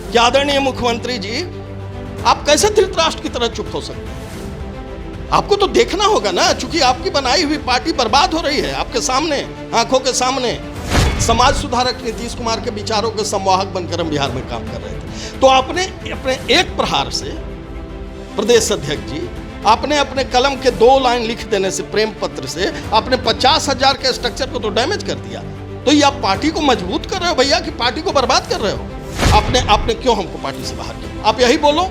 कि आदरणीय मुख्यमंत्री जी, आप कैसे धृतराष्ट्र की तरह चुप हो सकते हैं? आपको तो देखना होगा ना, चूंकि आपकी बनाई हुई पार्टी बर्बाद हो रही है आपके सामने, आंखों के सामने। समाज सुधारक नीतीश कुमार के विचारों के संवाहक बनकर हम बिहार में काम कर रहे थे। तो आपने अपने एक प्रहार से, प्रदेश अध्यक्ष जी, आपने अपने कलम के 2 लाइन लिख देने से, प्रेम पत्र से, आपने 50,000 के स्ट्रक्चर को तो डैमेज कर दिया। तो ये आप पार्टी को मजबूत कर रहे हो भैया कि पार्टी को बर्बाद कर रहे हो? आपने क्यों हमको पार्टी से बाहर किया? आप यही बोलो,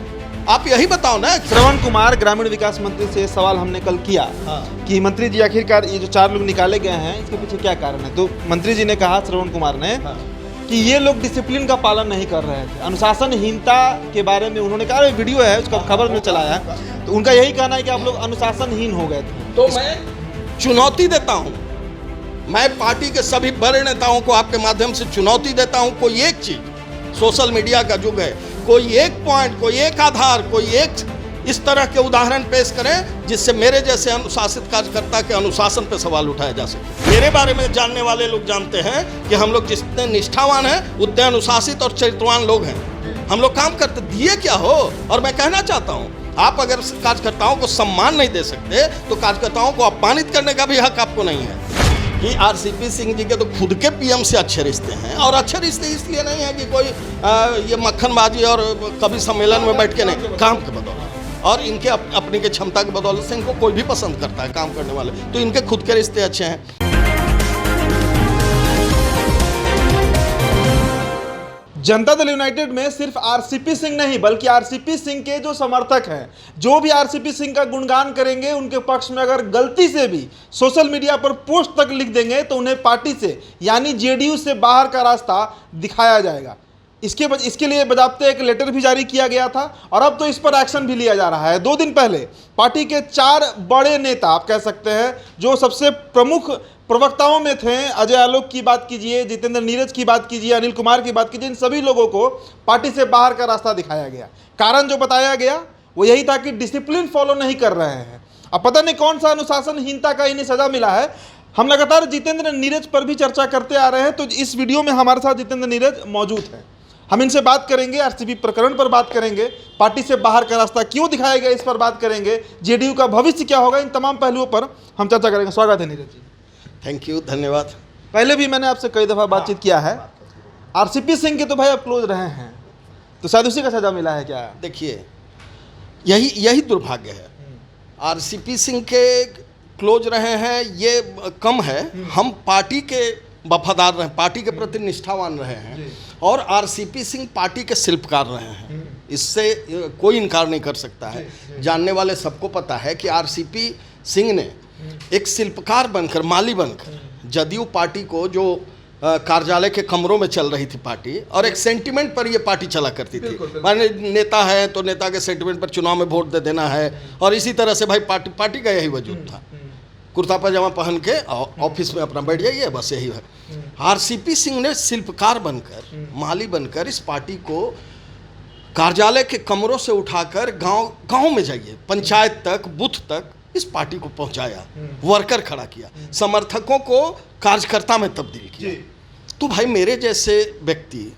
आप यही बताओ ना। श्रवण कुमार ग्रामीण विकास मंत्री से सवाल हमने कल किया कि मंत्री जी आखिरकार ये जो 4 लोग निकाले गए हैं इसके पीछे क्या कारण है, तो मंत्री जी ने कहा, श्रवण कुमार ने, कि ये लोग डिसिप्लिन का पालन नहीं कर रहे थे। अनुशासनहीनता के बारे में उन्होंने कहा, वीडियो है उसका, खबर में चलाया है, तो उनका यही कहना है कि आप लोग अनुशासनहीन हो गए थे। तो मैं चुनौती देता हूं, मैं पार्टी के सभी बड़े नेताओं को आपके माध्यम से चुनौती देता हूं, कोई एक चीज, सोशल मीडिया का युग है, कोई एक पॉइंट, कोई एक आधार, कोई एक इस तरह के उदाहरण पेश करें जिससे मेरे जैसे अनुशासित कार्यकर्ता के अनुशासन पर सवाल उठाया जा सके। मेरे बारे में जानने वाले लोग जानते हैं कि हम लोग जितने निष्ठावान हैं उतने अनुशासित और चरित्रवान लोग हैं। हम लोग काम करते, दिए क्या हो। और मैं कहना चाहता हूं, आप अगर कार्यकर्ताओं को सम्मान नहीं दे सकते तो कार्यकर्ताओं को अपमानित करने का भी हक आपको नहीं है। कि आरसीपी सिंह जी के तो खुद के पीएम से अच्छे रिश्ते हैं, और अच्छे रिश्ते इसलिए नहीं है कि कोई ये मक्खनबाजी और कभी सम्मेलन में बैठ के नहीं, काम के बदौलत और इनके अपनी के क्षमता के बदौलत से इनको कोई भी पसंद करता है काम करने वाले, तो इनके खुद के रिश्ते अच्छे हैं। जनता दल यूनाइटेड में सिर्फ आरसीपी सिंह नहीं बल्कि आरसीपी सिंह के जो समर्थक हैं, जो भी आरसीपी सिंह का गुणगान करेंगे, उनके पक्ष में अगर गलती से भी सोशल मीडिया पर पोस्ट तक लिख देंगे तो उन्हें पार्टी से यानी जेडीयू से बाहर का रास्ता दिखाया जाएगा। इसके लिए बाकायदा एक लेटर भी जारी किया गया था और अब तो इस पर एक्शन भी लिया जा रहा है। 2 दिन पहले पार्टी के 4 बड़े नेता, आप कह सकते हैं, जो सबसे प्रमुख प्रवक्ताओं में थे, अजय आलोक की बात कीजिए, जितेंद्र नीरज की बात कीजिए, अनिल कुमार की बात कीजिए, इन सभी लोगों को पार्टी से बाहर का रास्ता दिखाया गया। कारण जो बताया गया वो यही था कि डिसिप्लिन फॉलो नहीं कर रहे हैं। अब पता नहीं कौन सा अनुशासनहीनता का इन्हें सजा मिला है। हम लगातार जितेंद्र नीरज पर भी चर्चा करते आ रहे हैं, तो इस वीडियो में हमारे साथ जितेंद्र नीरज मौजूद हैं। हम इनसे बात करेंगे, आरसीपी प्रकरण पर बात करेंगे, पार्टी से बाहर का रास्ता क्यों दिखाया गया इस पर बात करेंगे, जेडीयू का भविष्य क्या होगा, इन तमाम पहलुओं पर हम चर्चा करेंगे। स्वागत है नीरज जी। थैंक यू, धन्यवाद। पहले भी मैंने आपसे कई दफ़ा बातचीत किया है। आरसीपी सिंह के तो भाई आप क्लोज रहे हैं, तो शायद उसी का सजा मिला है क्या? देखिए, यही दुर्भाग्य है। आरसीपी सिंह के क्लोज रहे हैं ये कम है, हम पार्टी के वफादार रहे, पार्टी के प्रति निष्ठावान रहे हैं, और आरसीपी सिंह पार्टी के शिल्पकार रहे हैं, इससे कोई इनकार नहीं कर सकता है। जानने वाले सबको पता है कि आरसीपी सिंह ने एक शिल्पकार बनकर, माली बनकर, जदयू पार्टी को जो कार्यालय के कमरों में चल रही थी पार्टी, और एक सेंटिमेंट पर ये पार्टी चला करती थी, माने नेता है तो नेता के सेंटिमेंट पर चुनाव में वोट दे देना है, और इसी तरह से भाई पार्टी का यही वजूद था। कुर्ता पजामा पहन के ऑफिस में अपना बैठ जाइए, बस यही है। आरसीपी सिंह ने शिल्पकार बनकर, माली बनकर इस पार्टी को कार्यालय के कमरों से उठाकर गांव में जाइए, पंचायत तक, बूथ तक इस पार्टी को पहुंचाया, वर्कर खड़ा किया, समर्थकों को कार्यकर्ता में तब्दील किया। तो भाई मेरे जैसे व्यक्ति,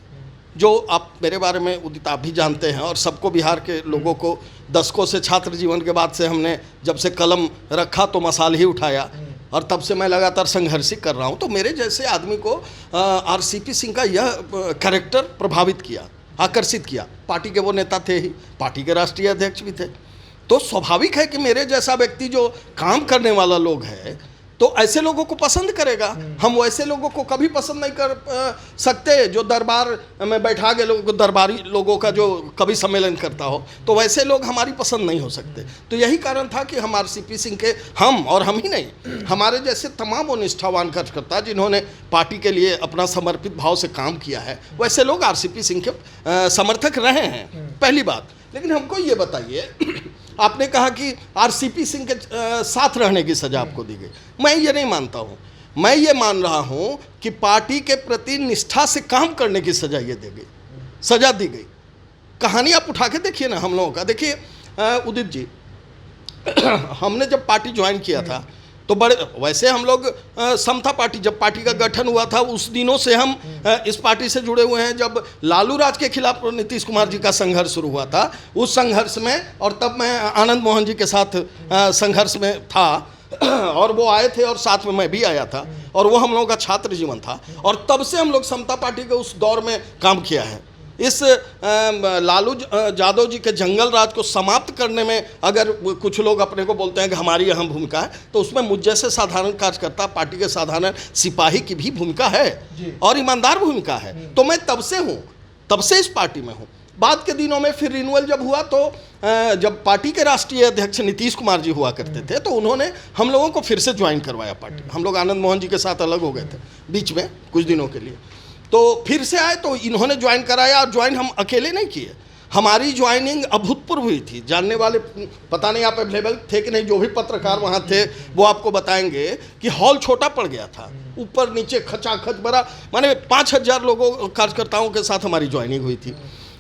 जो आप मेरे बारे में उदित आप भी जानते हैं, और सबको, बिहार के लोगों को, दशकों से छात्र जीवन के बाद से हमने जब से कलम रखा तो मसाल ही उठाया, और तब से मैं लगातार संघर्ष कर रहा हूं। तो मेरे जैसे आदमी को आरसीपी सिंह का यह कैरेक्टर प्रभावित किया, आकर्षित किया। पार्टी के वो नेता थे ही, पार्टी के राष्ट्रीय अध्यक्ष भी थे, तो स्वाभाविक है कि मेरे जैसा व्यक्ति जो काम करने वाला लोग है तो ऐसे लोगों को पसंद करेगा। हम वैसे लोगों को कभी पसंद नहीं कर सकते जो दरबार में बैठा के लोगों को, दरबारी लोगों का जो कभी सम्मेलन करता हो, तो वैसे लोग हमारी पसंद नहीं हो सकते। तो यही कारण था कि हम आरसीपी सिंह के, हम ही नहीं, हमारे जैसे तमाम वो निष्ठावान कार्यकर्ता जिन्होंने पार्टी के लिए अपना समर्पित भाव से काम किया है, वैसे लोग आरसीपी सिंह के समर्थक रहे हैं, पहली बात। लेकिन हमको ये बताइए, आपने कहा कि आरसीपी सिंह के साथ रहने की सजा आपको दी गई। मैं ये नहीं मानता हूँ। मैं ये मान रहा हूँ कि पार्टी के प्रति निष्ठा से काम करने की सजा दी गई। कहानी आप उठा के देखिए ना हम लोगों का। देखिए उदित जी, हमने जब पार्टी ज्वाइन किया था तो बड़े वैसे हम लोग समता पार्टी, जब पार्टी का गठन हुआ था उस दिनों से हम इस पार्टी से जुड़े हुए हैं। जब लालू राज के खिलाफ नीतीश कुमार जी का संघर्ष शुरू हुआ था, उस संघर्ष में, और तब मैं आनंद मोहन जी के साथ संघर्ष में था और वो आए थे और साथ में मैं भी आया था, और वो हम लोगों का छात्र जीवन था, और तब से हम लोग समता पार्टी के उस दौर में काम किया है। इस लालू यादव जी के जंगल राज को समाप्त करने में अगर कुछ लोग अपने को बोलते हैं कि हमारी अहम भूमिका है, तो उसमें मुझ जैसे साधारण कार्यकर्ता, पार्टी के साधारण सिपाही की भी भूमिका है और ईमानदार भूमिका है। तो मैं तब से हूँ, तब से इस पार्टी में हूँ। बाद के दिनों में फिर रिन्यूअल जब हुआ, तो जब पार्टी के राष्ट्रीय अध्यक्ष नीतीश कुमार जी हुआ करते थे, तो उन्होंने हम लोगों को फिर से ज्वाइन करवाया पार्टी। हम लोग आनंद मोहन जी के साथ अलग हो गए थे बीच में कुछ दिनों के लिए, तो फिर से आए, तो इन्होंने ज्वाइन कराया। और ज्वाइन हम अकेले नहीं किए, हमारी ज्वाइनिंग अभूतपूर्व हुई थी। जानने वाले पता नहीं आप अवेलेबल थे कि नहीं, जो भी पत्रकार वहाँ थे वो आपको बताएंगे कि हॉल छोटा पड़ गया था, ऊपर नीचे खचाखच भरा, माने 5000 लोगों कार्यकर्ताओं के साथ हमारी ज्वाइनिंग हुई थी।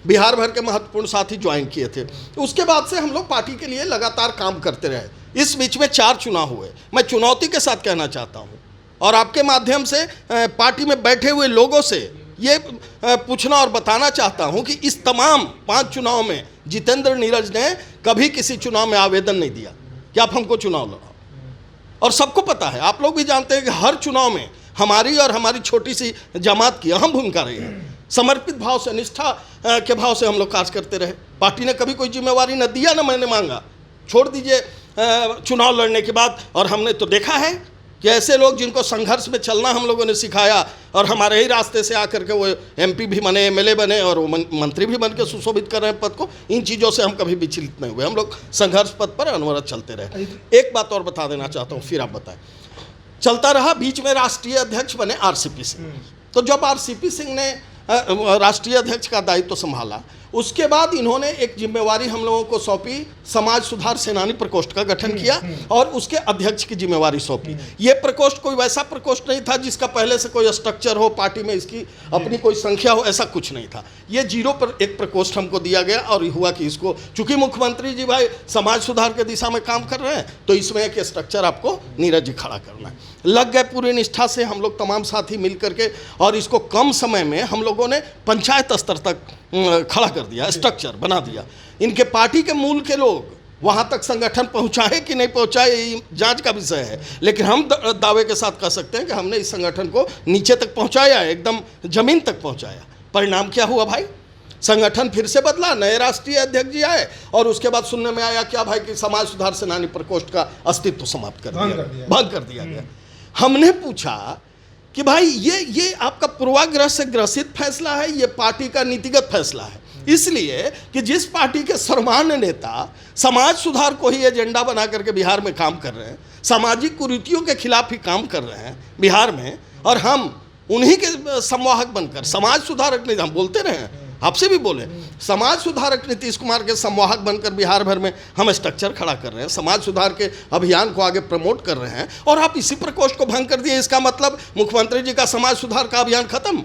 बिहार भर के महत्वपूर्ण साथी ज्वाइन किए थे। उसके बाद से हम लोग पार्टी के लिए लगातार काम करते रहे। इस बीच में 4 चुनाव हुए। मैं चुनौती के साथ कहना चाहता हूँ और आपके माध्यम से पार्टी में बैठे हुए लोगों से ये पूछना और बताना चाहता हूं कि इस तमाम 5 चुनाव में जितेंद्र नीरज ने कभी किसी चुनाव में आवेदन नहीं दिया कि आप हमको चुनाव लड़ाओ। और सबको पता है, आप लोग भी जानते हैं कि हर चुनाव में हमारी और हमारी छोटी सी जमात की अहम भूमिका रही है। समर्पित भाव से, निष्ठा के भाव से हम लोग कार्य करते रहे। पार्टी ने कभी कोई जिम्मेवारी न दिया, न मैंने मांगा। छोड़ दीजिए चुनाव लड़ने के बाद, और हमने तो देखा है कि ऐसे लोग जिनको संघर्ष में चलना हम लोगों ने सिखाया और हमारे ही रास्ते से आकर के वो एमपी भी बने, एमएलए बने और वो मंत्री भी बन के सुशोभित कर रहे हैं पद को, इन चीज़ों से हम कभी विचलित नहीं हुए। हम लोग संघर्ष पद पर अनवरत चलते रहे। एक बात और बता देना चाहता हूँ, फिर आप बताएं। चलता रहा, बीच में राष्ट्रीय अध्यक्ष बने आरसीपी सिंह। तो जब आरसीपी सिंह ने राष्ट्रीय अध्यक्ष का दायित्व संभाला, उसके बाद इन्होंने एक जिम्मेवारी हम लोगों को सौंपी, समाज सुधार सेनानी प्रकोष्ठ का गठन किया और उसके अध्यक्ष की जिम्मेवारी सौंपी। ये प्रकोष्ठ कोई वैसा प्रकोष्ठ नहीं था जिसका पहले से कोई स्ट्रक्चर हो, पार्टी में इसकी अपनी कोई संख्या हो, ऐसा कुछ नहीं था। ये 0 पर एक प्रकोष्ठ हमको दिया गया और हुआ कि इसको, चूंकि मुख्यमंत्री जी भाई समाज सुधार के दिशा में काम कर रहे हैं, तो इसमें एक स्ट्रक्चर आपको नीरज जी खड़ा करना है। लग गए पूरी निष्ठा से हम लोग तमाम साथी मिल करके, और इसको कम समय में हम लोगों ने पंचायत स्तर तक खड़ा कर दिया, स्ट्रक्चर बना दिया। इनके पार्टी के मूल के लोग वहाँ तक संगठन पहुँचाए कि नहीं पहुँचाए, ये जांच का विषय है, लेकिन हम दावे के साथ कह सकते हैं कि हमने इस संगठन को नीचे तक पहुँचाया, एकदम जमीन तक पहुँचाया। परिणाम क्या हुआ भाई? संगठन फिर से बदला, नए राष्ट्रीय अध्यक्ष जी आए और उसके बाद सुनने में आया क्या भाई कि समाज सुधार सेनानी प्रकोष्ठ का अस्तित्व समाप्त कर दिया, भंग कर दिया गया। हमने पूछा कि भाई ये आपका पूर्वाग्रह से ग्रसित फैसला है, ये पार्टी का नीतिगत फैसला है, इसलिए कि जिस पार्टी के सर्वमान्य नेता समाज सुधार को ही एजेंडा बना करके बिहार में काम कर रहे हैं, सामाजिक कुरीतियों के खिलाफ ही काम कर रहे हैं बिहार में, और हम उन्हीं के संवाहक बनकर समाज सुधारक नहीं, हम बोलते रहे हैं, आपसे भी बोले, समाज सुधारक नीतीश कुमार के संवाहक बनकर बिहार भर में हम स्ट्रक्चर खड़ा कर रहे हैं, समाज सुधार के अभियान को आगे प्रमोट कर रहे हैं, और आप इसी प्रकोष्ठ को भंग कर दिए। इसका मतलब मुख्यमंत्री जी का समाज सुधार का अभियान खत्म,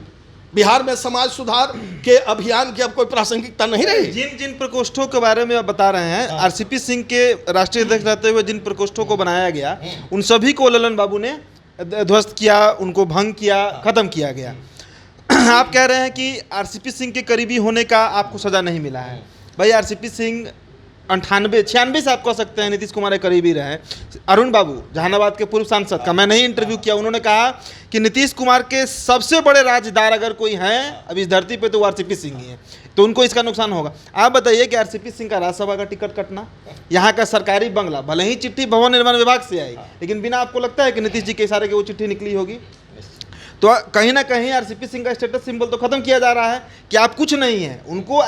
बिहार में समाज सुधार के अभियान की अब कोई प्रासंगिकता नहीं रही। जिन प्रकोष्ठों के बारे में आप बता रहे हैं, आरसीपी सिंह के राष्ट्रीय अध्यक्ष रहते हुए जिन प्रकोष्ठों को बनाया गया, उन सभी को ललन बाबू ने ध्वस्त किया, उनको भंग किया, खत्म किया गया। आप कह रहे हैं कि आरसीपी सिंह के करीबी होने का आपको सजा नहीं मिला है। भाई आरसीपी सिंह 98-96 से आप कह सकते हैं नीतीश कुमार के करीबी रहे। अरुण बाबू, जहानाबाद के पूर्व सांसद का मैं नहीं इंटरव्यू किया, उन्होंने कहा कि नीतीश कुमार के सबसे बड़े राजदार अगर कोई हैं अब इस धरती पे तो वो आरसीपी सिंह ही है, तो उनको इसका नुकसान होगा। आप बताइए कि आरसीपी सिंह का राज्यसभा का टिकट कटना, यहाँ का सरकारी बंगला, भले ही चिट्ठी भवन निर्माण विभाग से आई, लेकिन बिना आपको लगता है कि नीतीश जी के इशारे की वो चिट्ठी निकली होगी? तो कहीं ना कहीं आरसीपी सिंह का स्टेटस सिंबल तो खत्म किया जा रहा है कि आप कुछ नहीं हैं। उनको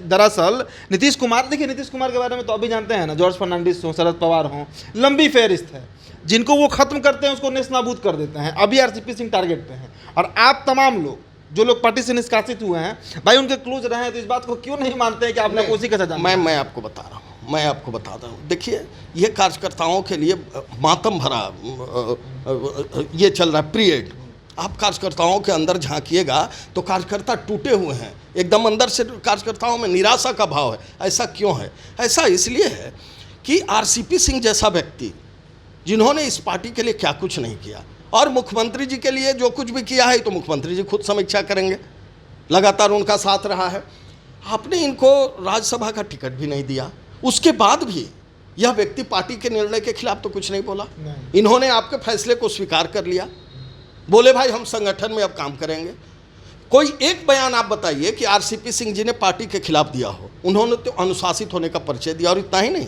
दरअसल नीतीश कुमार, देखिए नीतीश कुमार के बारे में तो अभी जानते हैं ना, जॉर्ज फर्नांडिस हो, शरद पवार हो, लंबी फेहरिस्त है, जिनको वो खत्म करते हैं उसको नेस्तनाबूद कर देते हैं। अभी आरसीपी सिंह टारगेट पे हैं, और आप तमाम लोग जो लोग पार्टी से निष्कासित हुए हैं, भाई उनके क्लोज रहे हैं, तो इस बात को क्यों नहीं मानते हैं कि आपने उसी का सजा? मैं आपको बता रहा हूँ, मैं आपको बताता हूँ। देखिए, ये कार्यकर्ताओं के लिए मातम भरा ये चल रहा है पीरियड। आप कार्यकर्ताओं के अंदर झांकिएगा तो कार्यकर्ता टूटे हुए हैं, एकदम अंदर से कार्यकर्ताओं में निराशा का भाव है। ऐसा क्यों है? ऐसा इसलिए है कि आरसीपी सिंह जैसा व्यक्ति जिन्होंने इस पार्टी के लिए क्या कुछ नहीं किया, और मुख्यमंत्री जी के लिए जो कुछ भी किया है तो मुख्यमंत्री जी खुद समीक्षा करेंगे, लगातार उनका साथ रहा है। आपने इनको राज्यसभा का टिकट भी नहीं दिया, उसके बाद भी यह व्यक्ति पार्टी के निर्णय के खिलाफ तो कुछ नहीं बोला। इन्होंने आपके फैसले को स्वीकार कर लिया, बोले भाई हम संगठन में अब काम करेंगे। कोई एक बयान आप बताइए कि आरसीपी सिंह जी ने पार्टी के खिलाफ दिया हो। उन्होंने तो अनुशासित होने का परिचय दिया, और इतना ही नहीं,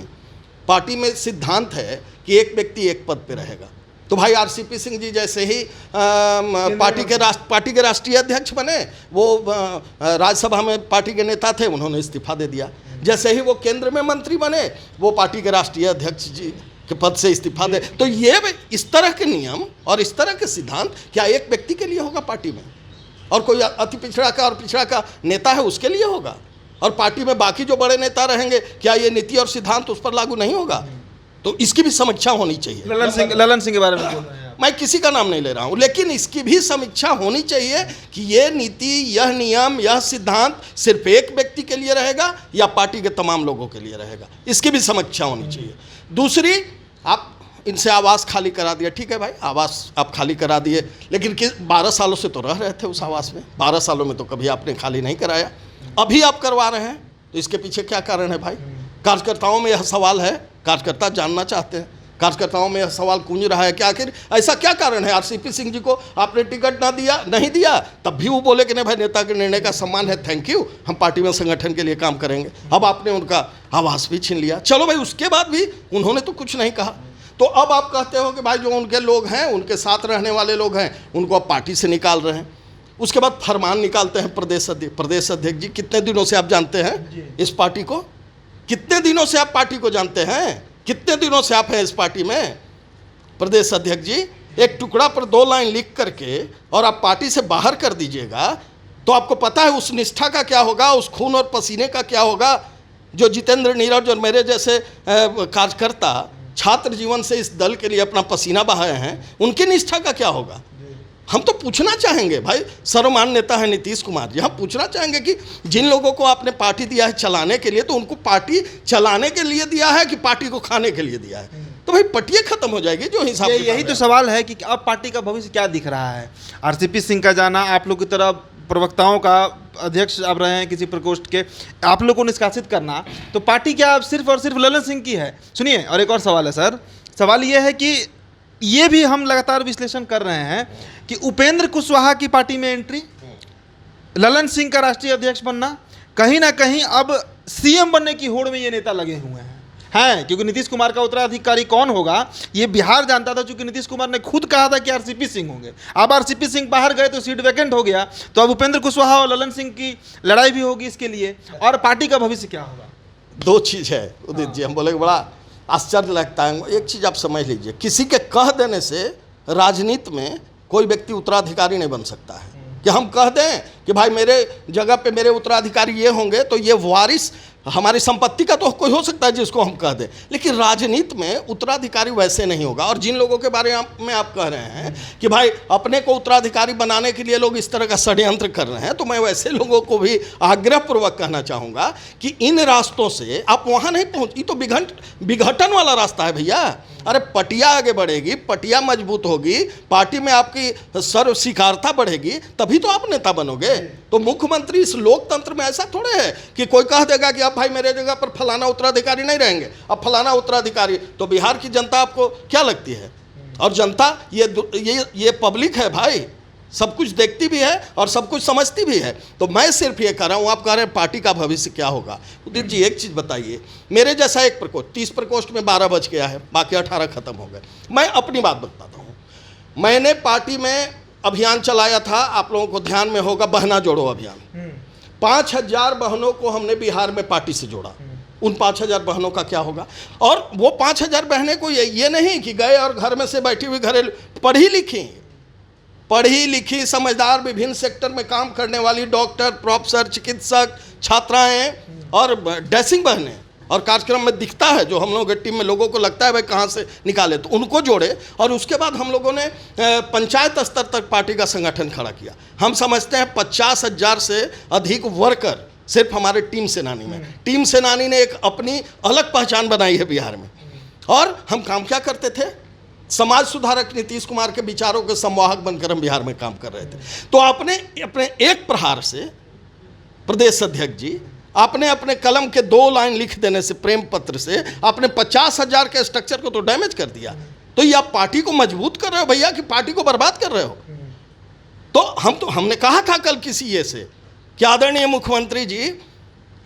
पार्टी में सिद्धांत है कि एक व्यक्ति एक पद पे रहेगा। तो भाई आरसीपी सिंह जी जैसे ही पार्टी के राष्ट्रीय अध्यक्ष बने, वो राज्यसभा में पार्टी के नेता थे, उन्होंने इस्तीफा दे दिया। जैसे ही वो केंद्र में मंत्री बने, वो पार्टी के राष्ट्रीय अध्यक्ष जी के पद से इस्तीफा दे। तो ये इस तरह के नियम और इस तरह के सिद्धांत क्या एक व्यक्ति के लिए होगा पार्टी में, और कोई अति पिछड़ा का और पिछड़ा का नेता है उसके लिए होगा, और पार्टी में बाकी जो बड़े नेता रहेंगे क्या ये नीति और सिद्धांत उस पर लागू नहीं होगा? तो इसकी भी समीक्षा होनी चाहिए। ललन सिंह के बारे में बोल रहे हैं आप। मैं किसी का नाम नहीं ले रहा हूं, लेकिन इसकी भी समीक्षा होनी चाहिए कि यह नीति, यह नियम, यह सिद्धांत सिर्फ एक व्यक्ति के लिए रहेगा या पार्टी के तमाम लोगों के लिए रहेगा, इसकी भी समीक्षा होनी चाहिए। दूसरी, आप इनसे आवास खाली करा दिया, ठीक है भाई, आवास आप खाली करा दिए, लेकिन 12 सालों से तो रह रहे थे उस आवास में, 12 सालों में तो कभी आपने खाली नहीं कराया, अभी आप करवा रहे हैं, तो इसके पीछे क्या कारण है भाई? कार्यकर्ताओं में यह सवाल है, कार्यकर्ता जानना चाहते हैं, कार्यकर्ताओं में यह सवाल गूंज रहा है कि आखिर ऐसा क्या कारण है आरसीपी सिंह जी को आपने टिकट नहीं दिया, तब भी वो बोले कि नहीं भाई नेता के निर्णय का सम्मान है, थैंक यू, हम पार्टी में संगठन के लिए काम करेंगे। अब आपने उनका आवास भी छीन लिया, चलो भाई, उसके बाद भी उन्होंने तो कुछ नहीं कहा। तो अब आप कहते हो कि भाई जो उनके लोग हैं, उनके साथ रहने वाले लोग हैं, उनको अब पार्टी से निकाल रहे हैं। उसके बाद फरमान निकालते हैं प्रदेश अध्यक्ष जी, कितने दिनों से आप जानते हैं इस पार्टी को? कितने दिनों से आप पार्टी को जानते हैं? कितने दिनों से आप हैं इस पार्टी में? प्रदेश अध्यक्ष जी, एक टुकड़ा पर 2 लाइन लिख करके और आप पार्टी से बाहर कर दीजिएगा, तो आपको पता है उस निष्ठा का क्या होगा, उस खून और पसीने का क्या होगा जो जितेंद्र नीरज और मेरे जैसे कार्यकर्ता छात्र जीवन से इस दल के लिए अपना पसीना बहाए हैं, उनकी निष्ठा का क्या होगा? हम तो पूछना चाहेंगे भाई, सर्वमान्य नेता है नीतीश कुमार जी, हम पूछना चाहेंगे कि जिन लोगों को आपने पार्टी दिया है चलाने के लिए, तो उनको पार्टी चलाने के लिए दिया है कि पार्टी को खाने के लिए दिया है? तो भाई पटिया खत्म हो जाएगी जो हिसाब। यही तो सवाल है कि अब पार्टी का भविष्य क्या दिख रहा है? आरसीपी सिंह का जाना, आप लोग की तरह प्रवक्ताओं का अध्यक्ष अब रहे हैं किसी प्रकोष्ठ के, आप लोग को निष्कासित करना, तो पार्टी क्या अब सिर्फ और सिर्फ ललन सिंह की है? सुनिए, और एक और सवाल है सर, सवाल ये है कि ये भी हम लगातार विश्लेषण कर रहे हैं कि उपेंद्र कुशवाहा की पार्टी में एंट्री, ललन सिंह का राष्ट्रीय अध्यक्ष बनना, कहीं ना कहीं अब सीएम बनने की होड़ में ये नेता लगे हुए हैं, क्योंकि नीतीश कुमार का उत्तराधिकारी कौन होगा ये बिहार जानता था, क्योंकि नीतीश कुमार ने खुद कहा था कि आरसीपी सिंह होंगे। अब आरसीपी सिंह बाहर गए तो सीट वैकेंट हो गया, तो अब उपेंद्र कुशवाहा और ललन सिंह की लड़ाई भी होगी इसके लिए, और पार्टी का भविष्य क्या होगा? 2 चीज़ है उदित जी, हम बोले बड़ा आश्चर्य लगता है। एक चीज़ आप समझ लीजिए, किसी के कह देने से राजनीति में कोई व्यक्ति उत्तराधिकारी नहीं बन सकता है। कि हम कह दें कि भाई मेरे जगह पे मेरे उत्तराधिकारी ये होंगे, तो ये वारिस हमारी संपत्ति का तो कोई हो सकता है जिसको हम कह दें, लेकिन राजनीति में उत्तराधिकारी वैसे नहीं होगा। और जिन लोगों के बारे में आप कह रहे हैं कि भाई अपने को उत्तराधिकारी बनाने के लिए लोग इस तरह का षड्यंत्र कर रहे हैं, तो मैं वैसे लोगों को भी आग्रहपूर्वक कहना चाहूँगा कि इन रास्तों से आप वहाँ नहीं पहुँच, ये तो विघटन वाला रास्ता है भैया। अरे पटिया आगे बढ़ेगी, पटिया मजबूत होगी, पार्टी में आपकी सर्व स्वीकारता बढ़ेगी, तभी तो आप नेता बनोगे। तो मुख्यमंत्री इस लोकतंत्र में ऐसा थोड़े है कि कोई कह देगा कि अब भाई मेरे जगह पर फलाना उत्तराधिकारी नहीं रहेंगे, अब फलाना उत्तराधिकारी। तो बिहार की जनता आपको क्या लगती है? और जनता ये पब्लिक है भाई, सब कुछ देखती भी है और सब कुछ समझती भी है। तो मैं सिर्फ ये कह रहा हूँ, आप कह रहे हैं पार्टी का भविष्य क्या होगा। उदित जी एक चीज़ बताइए, मेरे जैसा एक प्रकोष्ठ 30 प्रकोष्ठ में 12 बच गया है, बाकी 18 खत्म हो गए। मैं अपनी बात बताता हूँ, मैंने पार्टी में अभियान चलाया था, आप लोगों को ध्यान में होगा, बहना जोड़ो अभियान। 5000 बहनों को हमने बिहार में पार्टी से जोड़ा। उन 5000 बहनों का क्या होगा? और वो 5000 बहनें को ये नहीं कि गए और घर में से बैठी हुई घरेलू, पढ़ी लिखी समझदार, विभिन्न सेक्टर में काम करने वाली डॉक्टर, प्रोफेसर, चिकित्सक, छात्राएं और डैशिंग बहनें, और कार्यक्रम में दिखता है जो हम लोगों की टीम में लोगों को लगता है भाई कहाँ से निकाले, तो उनको जोड़े। और उसके बाद हम लोगों ने पंचायत स्तर तक पार्टी का संगठन खड़ा किया। हम समझते हैं 50,000 से अधिक वर्कर सिर्फ हमारे टीम सेनानी में। टीम सेनानी ने एक अपनी अलग पहचान बनाई है बिहार में। और हम काम क्या करते थे? समाज सुधारक नीतीश कुमार के विचारों के संवाहक बनकर हम बिहार में काम कर रहे थे। तो आपने अपने एक प्रहार से, प्रदेश अध्यक्ष जी, आपने अपने कलम के 2 लाइन लिख देने से, प्रेम पत्र से, आपने 50,000 के स्ट्रक्चर को तो डैमेज कर दिया। तो ये आप पार्टी को मजबूत कर रहे हो भैया कि पार्टी को बर्बाद कर रहे हो? तो हमने कहा था कल किसी ये से कि आदरणीय मुख्यमंत्री जी,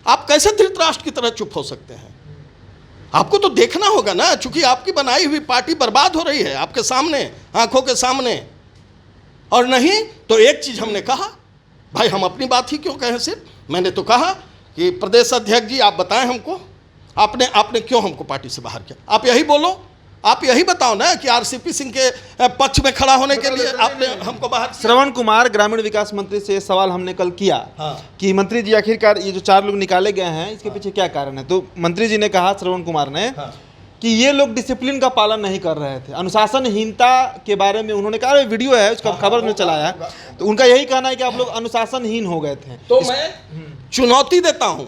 आप कैसे धृतराष्ट्र की तरह चुप हो सकते हैं? आपको तो देखना होगा ना, चूंकि आपकी बनाई हुई पार्टी बर्बाद हो रही है आपके सामने, आंखों के सामने। और नहीं तो एक चीज हमने कहा, भाई हम अपनी बात ही क्यों कहें सिर्फ, मैंने तो कहा कि प्रदेश अध्यक्ष जी आप बताएं हमको, आपने क्यों हमको पार्टी से बाहर किया? आप यही बोलो, आप यही बताओ ना कि आरसीपी सिंह के पक्ष में खड़ा होने के लिए आपने हमको बाहर। श्रवण कुमार ग्रामीण विकास मंत्री से सवाल हमने कल किया कि मंत्री जी आखिरकार ये जो 4 लोग निकाले गए हैं इसके पीछे क्या कारण है? तो मंत्री जी ने कहा, श्रवण कुमार ने, कि ये लोग डिसिप्लिन का पालन नहीं कर रहे थे, अनुशासनहीनता के बारे में उन्होंने कहा। वीडियो है उसका, खबर में चलाया है, तो उनका यही कहना है कि आप लोग अनुशासनहीन हो गए थे। तो मैं चुनौती देता हूं,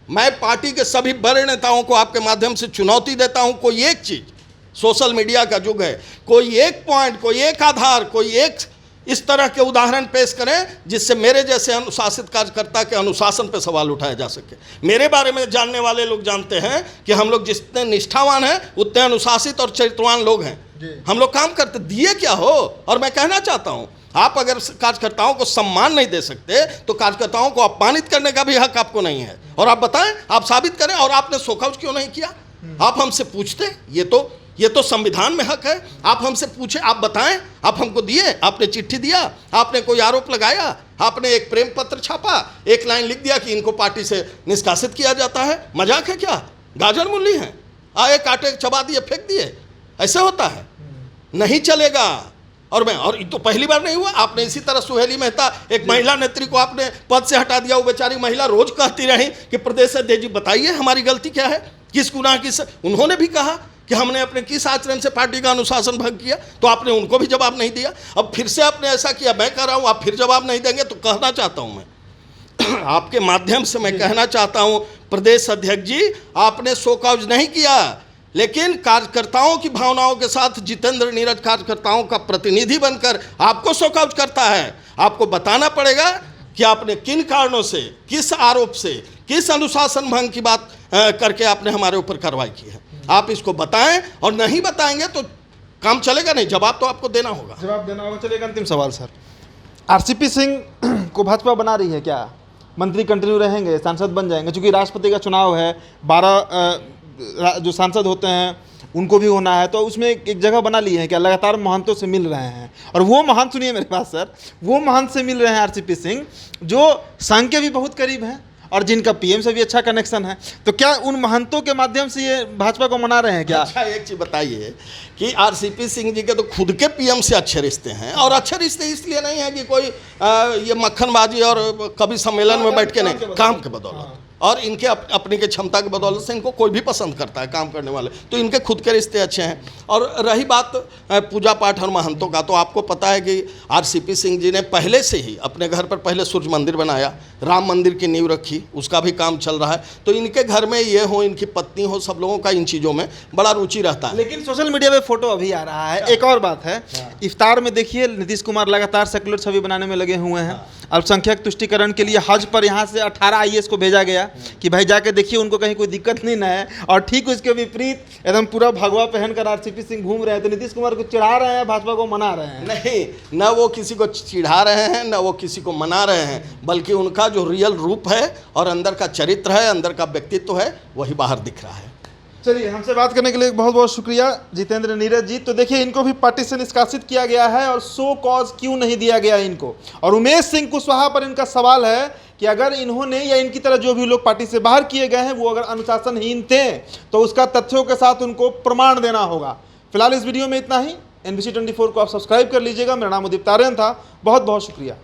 मैं पार्टी के सभी बड़े नेताओं को आपके माध्यम से चुनौती देता हूं, कोई एक चीज, सोशल मीडिया का युग है, कोई एक पॉइंट, कोई एक आधार, कोई एक इस तरह के उदाहरण पेश करें जिससे मेरे जैसे अनुशासित कार्यकर्ता के अनुशासन पर सवाल उठाया जा सके। मेरे बारे में जानने वाले लोग जानते हैं कि हम लोग जितने निष्ठावान हैं उतने अनुशासित और चरित्रवान लोग हैं। हम लोग काम करते, दिए क्या हो? और मैं कहना चाहता हूं, आप अगर कार्यकर्ताओं को सम्मान नहीं दे सकते तो कार्यकर्ताओं को अपमानित करने का भी हक आपको नहीं है। और आप बताएं, आप साबित करें। और आपने शोकआउट क्यों नहीं किया? आप हमसे पूछते, ये तो संविधान में हक है। आप हमसे पूछे, आप बताएं, आप हमको दिए, आपने चिट्ठी दिया, आपने कोई आरोप लगाया, आपने एक प्रेम पत्र छापा, एक लाइन लिख दिया कि इनको पार्टी से निष्कासित किया जाता है। मजाक है क्या? गाजर मूली है, आए काटे चबा दिए फेंक दिए, ऐसे होता है? नहीं चलेगा। और तो पहली बार नहीं हुआ। आपने इसी तरह सुहेली मेहता, एक महिला नेत्री को आपने पद से हटा दिया। वो बेचारी महिला रोज कहती रही कि प्रदेश अध्यक्ष जी बताइए हमारी गलती क्या है, किस गुनाह की। उन्होंने भी कहा कि हमने अपने किस आचरण से पार्टी का अनुशासन भंग किया, तो आपने उनको भी जवाब नहीं दिया। अब फिर से आपने ऐसा किया, मैं कह रहा हूं आप फिर जवाब नहीं देंगे। तो कहना चाहता हूं मैं आपके माध्यम से, मैं कहना चाहता हूं प्रदेश अध्यक्ष जी, आपने शोकआउट नहीं किया, लेकिन कार्यकर्ताओं की भावनाओं के साथ जितेंद्र नीरज कार्यकर्ताओं का प्रतिनिधि बनकर आपको शोकआउट करता है। आपको बताना पड़ेगा कि आपने किन कारणों से, किस आरोप से, किस अनुशासन भंग की बात करके आपने हमारे ऊपर कार्रवाई की है। आप इसको बताएं, और नहीं बताएंगे तो काम चलेगा नहीं। जवाब तो आपको देना होगा। जवाब देना होगा। चलिए, अंतिम सवाल सर, आरसीपी सिंह को भाजपा बना रही है क्या? मंत्री कंटिन्यू रहेंगे, सांसद बन जाएंगे? क्योंकि राष्ट्रपति का चुनाव है, 12 जो सांसद होते हैं उनको भी होना है, तो उसमें एक जगह बना ली है क्या? लगातार महंतों से मिल रहे हैं, और वो महंत, सुनिए मेरे पास सर, वो महंत से मिल रहे हैं आरसीपी सिंह जो संघ के भी बहुत करीब हैं और जिनका पीएम से भी अच्छा कनेक्शन है। तो क्या उन महंतों के माध्यम से ये भाजपा को मना रहे हैं क्या? अच्छा, एक चीज बताइए कि आरसीपी सिंह जी के तो खुद के पीएम से अच्छे रिश्ते हैं, और अच्छे रिश्ते इसलिए नहीं है कि कोई ये मक्खनबाजी और कभी सम्मेलन में बैठ के नहीं, काम के बदौलत और इनके अपने के क्षमता की बदौलत से इनको कोई भी पसंद करता है काम करने वाले, तो इनके खुद के रिश्ते अच्छे हैं। और रही बात पूजा पाठ और महंतों का, तो आपको पता है कि आरसीपी सिंह जी ने पहले से ही अपने घर पर पहले सूर्य मंदिर बनाया, राम मंदिर की नींव रखी, उसका भी काम चल रहा है। तो इनके घर में ये हो, इनकी पत्नी हो, सब लोगों का इन चीज़ों में बड़ा रुचि रहता है। लेकिन सोशल मीडिया पे फोटो अभी आ रहा है। एक और बात है, इफ्तार में देखिए नीतीश कुमार लगातार सेकुलर छवि बनाने में लगे हुए हैं। अल्पसंख्यक तुष्टिकरण के लिए हज पर यहाँ से 18 आईएएस को भेजा गया कि भाई जाके देखिए उनको कहीं कोई दिक्कत नहीं ना है, और ठीक उसके विपरीत एकदम पूरा भगवा पहनकर आरसीपी सिंह घूम रहे हैं। तो नीतीश कुमार को चिढ़ा रहे हैं, भाजपा को मना रहे हैं। नहीं, न वो किसी को चिढ़ा रहे हैं, न वो किसी को मना रहे हैं, बल्कि उनका जो रियल रूप है और अंदर का चरित्र है, अंदर का व्यक्तित्व है, वही बाहर दिख रहा है। चलिए, हमसे बात करने के लिए बहुत बहुत शुक्रिया जितेंद्र नीरज जी। तो देखिए, इनको भी पार्टी से निष्कासित किया गया है, और सो कॉज क्यों नहीं दिया गया इनको। और उमेश सिंह कुशवाहा पर इनका सवाल है कि अगर इन्होंने या इनकी तरह जो भी लोग पार्टी से बाहर किए गए हैं वो अगर अनुशासनहीन थे तो उसका तथ्यों के साथ उनको प्रमाण देना होगा। फिलहाल इस वीडियो में इतना ही। NBC 24 को आप सब्सक्राइब कर लीजिएगा। मेरा नाम उदित तारेन था। बहुत बहुत शुक्रिया।